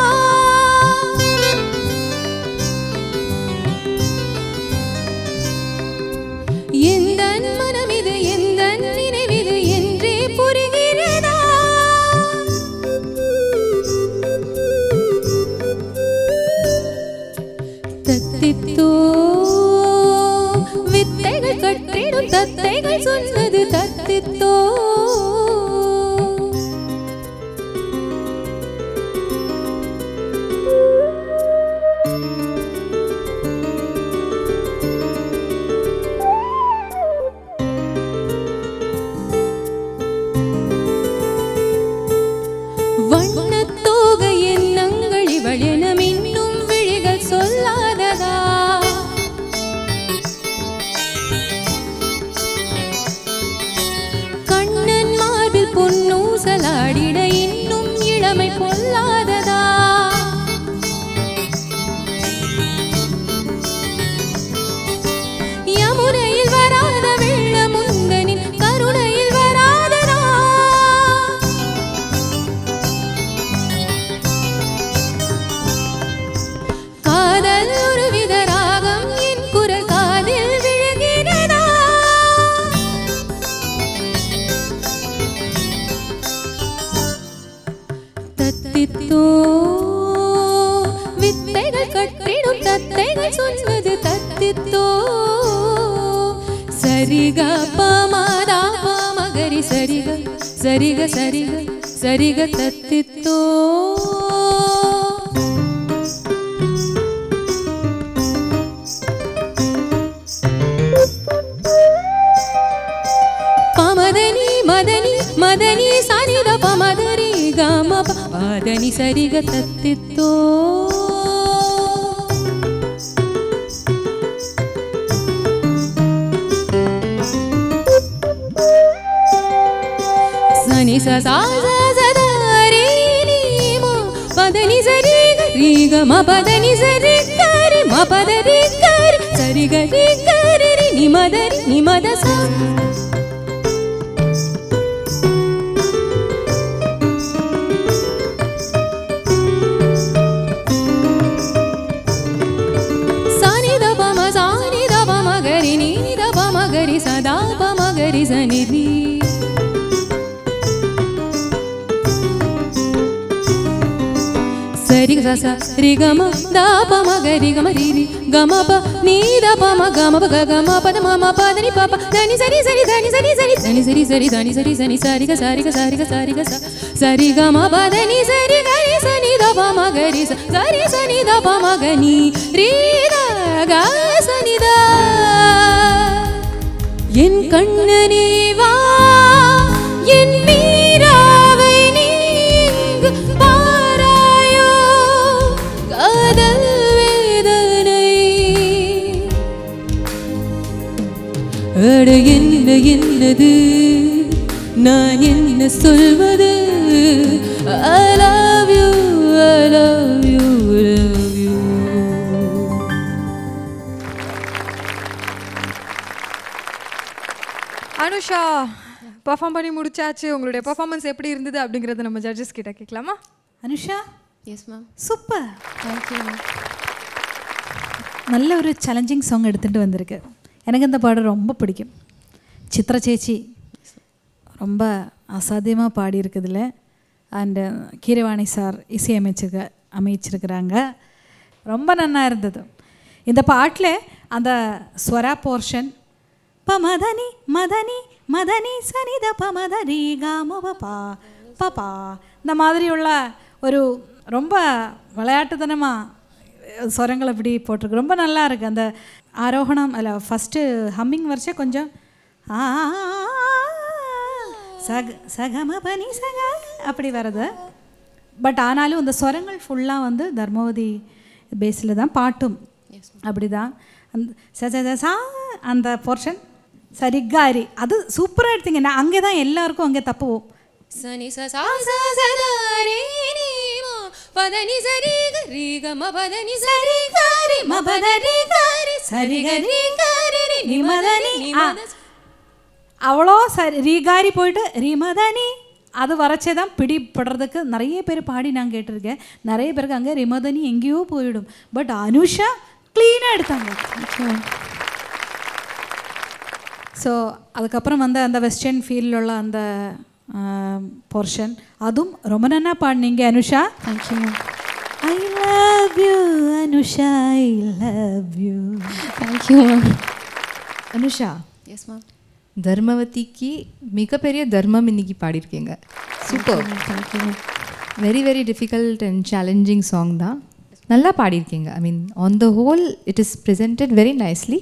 சரிக சரிக சரிக சரிக தத்தித்தோ பமதனி மதனி மதனி சனித பமதரி கம பதனி சரிக தத்தித்தோ சனி ச சா ச த ரே நீ ம பதனி சரி ரி க ம பதனி சரி க ரி ம பத ரி க ரி சரி க ரி க ரி ரி நி ம த ரி நி ம த ச சனி த ப ம சனி த ப ம க ரி நீ த ப ம க ரி ச த ப ம க ரி ச நி ரி சரி க ச ரி க ம த ப ம க ரி க ம ரி ரி க ம ப நீ த ப ம க ம ப க க ம ப த ம ம ப த நி ப ப த நி சரி சரி த நி சரி சரி த நி சரி சரி த நி சரி சரி சரி க சரி க சரி க சரி க ச சரி க ம ப த நி சரி க ரி ச நி த ப ம க ரி ச சரி ச நி த ப ம க நீ ரி த க ச நி த என் கண்ணனே வா என் மீராவை நீங்கு பாராயோ காதல் வேதனை அட என்ன என்னது நான் என்ன சொல்வது I love you I love you love you Anusha perform பண்ணி முடிச்சாச்சு. உங்களுடைய பெர்ஃபார்மன்ஸ் எப்படி இருந்தது அப்படிங்கறத நம்ம ஜட்ஜஸ் கிட்ட கேட்கலாமா? Anusha yes ma'am. Super. Thank you ma'am. நல்ல ஒரு சேலஞ்சிங் சாங் எடுத்துகிட்டு வந்திருக்கு. எனக்கு இந்த பாடம் ரொம்ப பிடிக்கும். சித்ரா சேச்சி ரொம்ப அசாத்தியமாக பாடியிருக்குதுல. அண்டு கீரவாணி சார் அமைச்சிருக்கிறாங்க. ரொம்ப நல்லா இருந்தது. இந்த பாட்டில் அந்த ஸ்வரா போர்ஷன் பமதனி மதனி மதனி சனித பமதரி காம பா பப்பா இந்த மாதிரியுள்ள ஒரு ரொம்ப விளையாட்டுத்தனமாக ஸ்வரங்கள் அப்படி போட்டிருக்கு. ரொம்ப நல்லா இருக்குது. அந்த ஆரோகணம் அல்ல ஃபஸ்ட்டு ஹம்மிங் வரைச்சே கொஞ்சம் சகம பனி சக அப்படி வருது. பட் ஆனாலும் இந்த ஸ்வரங்கள் ஃபுல்லாக வந்து தர்மவதி பேஸில் தான் பாட்டும் அப்படி தான். அந்த சா அந்த போர்ஷன் சரிகாரி அது சூப்பராக எடுத்தீங்க. நான் அங்கே தான் எல்லாருக்கும் அங்கே தப்புவோம். சனி ச சா ச ச த ரே நீ ம பதனி சரி க ரி க ம பதனி சரி க ரி ம பதரி க ரி சரி க ரி க ரி ரி நி ம த நி நி ம த அவ்வளோ சரி ரீகாரி போயிட்டு ரிமதனி அது வரைச்சே தான் பிடிப்படுறதுக்கு நிறைய பேர் பாடி நான் கேட்டிருக்கேன். நிறைய பேருக்கு அங்கே ரிமதனி எங்கேயோ போயிடும். பட் அனுஷா க்ளீனாக எடுத்தாங்க. ஸோ அதுக்கப்புறம் வந்து அந்த வெஸ்டர்ன் ஃபீல்டில் உள்ள அந்த போர்ஷன் அதுவும் ரொம்ப நல்லா பாடினீங்க Anusha. Thank you ma'am. I love you Anusha I love you. Thank you ma'am. Anusha yes ma'am. தர்மவதிக்கு மிகப்பெரிய தர்மம் இன்னைக்கு பாடியிருக்கீங்க. Super. Thank you ma'am. Very very difficult and challenging song தான். நல்லா பாடியிருக்கீங்க. I mean on the whole it is presented very nicely.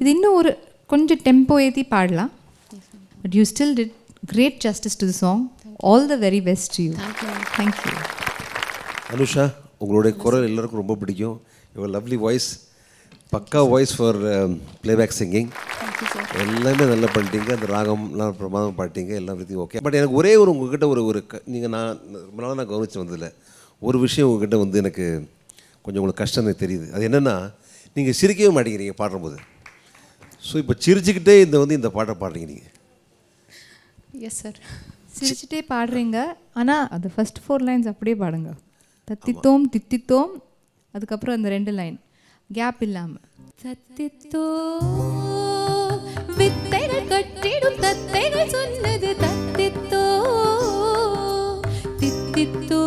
இது இன்னும் ஒரு கொஞ்சம் டெம்போ ஏற்றி பாடலாம். But you still did great justice to the song. All the very best to you. Thank you. Anusha, உங்களுடைய குரல் எல்லாருக்கும் ரொம்ப பிடிக்கும். யுவர் லவ்லி வாய்ஸ், பக்கா வாய்ஸ் ஃபார் பிளேபேக் சிங்கிங். எல்லாமே நல்லா பண்ணிட்டீங்க. அந்த ராகம்லாம் பிரமாதம் பாட்டிங்க. எல்லாம் ஓகே. பட் எனக்கு ஒரே ஒரு உங்ககிட்ட ஒரு நீங்கள் நான் ரொம்ப நாளாக நான் கவனித்து வந்ததில்லை ஒரு விஷயம் உங்ககிட்ட வந்து எனக்கு கொஞ்சம் உங்களுக்கு கஷ்டம் எனக்கு தெரியுது. அது என்னென்னா, நீங்கள் சிரிக்கவே மாட்டேங்கிறீங்க பாடும்போது. ஸோ இப்போ சிரிச்சுக்கிட்டே இந்த பாட்டை பாடுறீங்க நீங்கள். Yes sir. சிரிச்சுட்டே பாடுறீங்க. ஆனால் அது ஃபர்ஸ்ட் 4 லைன்ஸ் அப்படியே பாடுங்க. தத்தித்தோம் தித்தித்தோம், அதுக்கப்புறம் அந்த 2 லைன் கேப் இல்லாமல். தத்தித்தோ வித்தைகள் கட்டிடும் தத்தைகள் சொன்னது தத்தித்தோ தித்தித்தோ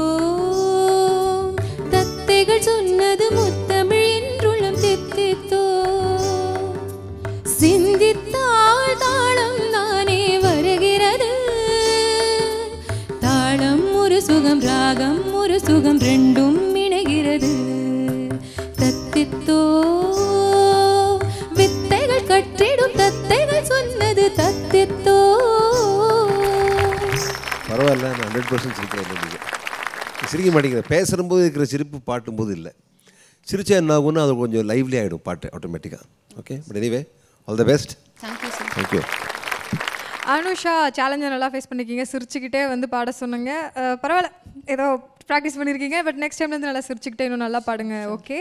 தத்தைகள் சொன்னது முத்தமிழ் என்றுள்ளம் தித்தித்தோ சிந்தித்தாள் தாளம் தானே வருகிறது தாளம் ராகம் ஒரு சுகம் ரெண்டும் இணைகிறது தத்தித்தோ வித்தைகள் கற்றிடும் தத்தைகள் சொன்னது தத்தித்தோ. பரவாயில்ல, நான் 100% சிரிக்கிறேன். நீங்கள் சிரிக்க மாட்டேங்கிறேன். பேசும்போது இருக்கிற சிரிப்பு பாட்டும்போது இல்லை. சிரிச்சா என்ன ஆகும்னா அது கொஞ்சம் லைவ்லி ஆகிடும் பாட்டு ஆட்டோமேட்டிக்காக. Okay, but anyway all the best. Thank you sir. Thank you. Anusha, சேலஞ்சை நல்லா ஃபேஸ் பண்ணிக்கிங்க, சிரிச்சுக்கிட்டே வந்து பாட சொன்னீங்க. பரவாயில்ல, ஏதோ ப்ராக்டிஸ் பண்ணியிருக்கீங்க. பட் நெக்ஸ்ட் டைம்லேருந்து நல்லா சிரிச்சுக்கிட்டே இன்னும் நல்லா பாடுங்க. Okay,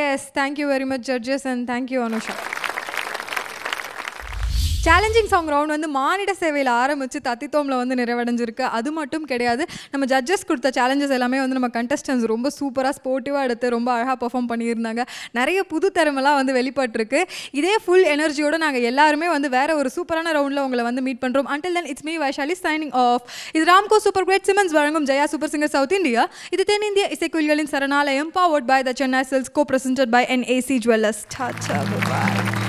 yes, thank you very much judges and thank you Anusha. Challenging song round வந்து மானிட சேவையில் ஆரம்பித்து தத்தித்தோமில் வந்து நிறைவடைஞ்சிருக்கு. அது மட்டும் கிடையாது, நம்ம ஜட்ஜஸ் கொடுத்த சேலஞ்சஸ் எல்லாமே வந்து நம்ம கண்டஸ்டன்ஸ் ரொம்ப சூப்பராக ஸ்போர்ட்டிவாக எடுத்து ரொம்ப அழகாக பெர்ஃபார்ம் பண்ணியிருந்தாங்க. நிறைய புது திறமெல்லாம் வந்து வெளிப்பட்டிருக்கு. இதே ஃபுல் எனர்ஜியோடு நாங்கள் எல்லாருமே வந்து வேறு ஒரு சூப்பரான ரவுண்டில் உங்களை வந்து மீட் பண்ணுறோம். Until then it's me Vaishali signing off. இது ராம்கோ சூப்பர் கிரேட் சிமெண்ட்ஸ் வழங்கும் Jaya super singer south India. இது தென்னிந்திய இசைக்குயில்களின் சரணாலயம், powered by the Chennai silks, co presented by NAC jewellers. Tata, by.